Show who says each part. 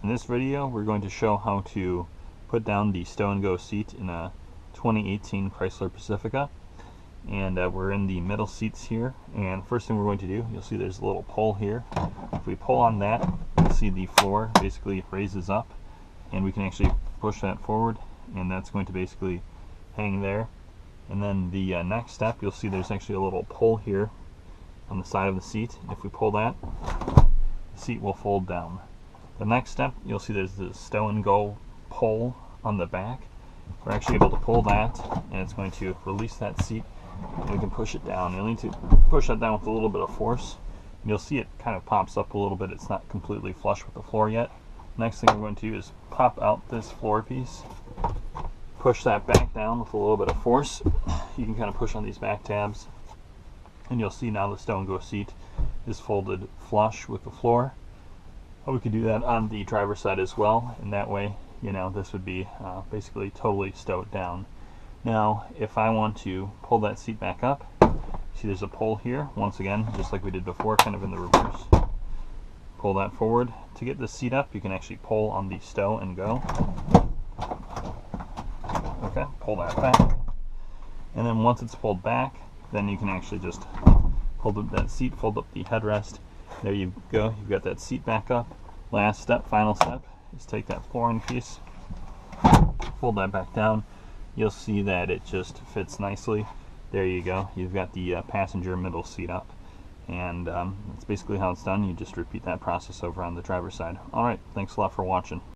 Speaker 1: In this video we're going to show how to put down the Stow N Go seat in a 2018 Chrysler Pacifica, and we're in the middle seats here. And first thing we're going to do, you'll see there's a little pull here. If we pull on that, you'll see the floor basically raises up, and we can actually push that forward, and that's going to basically hang there. And then the next step, you'll see there's actually a little pull here on the side of the seat. If we pull that, the seat will fold down. The next step, you'll see there's the Stow N Go pull on the back. We're actually able to pull that, and it's going to release that seat, and we can push it down. You'll need to push that down with a little bit of force. And you'll see it kind of pops up a little bit. It's not completely flush with the floor yet. Next thing we're going to do is pop out this floor piece, push that back down with a little bit of force. You can kind of push on these back tabs, and you'll see now the Stow N Go seat is folded flush with the floor. We could do that on the driver's side as well, and that way, you know, this would be basically totally stowed down. Now, if I want to pull that seat back up, see there's a pull here, once again, just like we did before, kind of in the reverse. Pull that forward. To get the seat up, you can actually pull on the Stow N Go. Okay, pull that back. And then once it's pulled back, then you can actually just hold up that seat, fold up the headrest. There you go, you've got that seat back up. Last step, final step, is take that flooring piece, fold that back down. You'll see that it just fits nicely. There you go, you've got the passenger middle seat up. And that's basically how it's done. You just repeat that process over on the driver's side. Alright, thanks a lot for watching.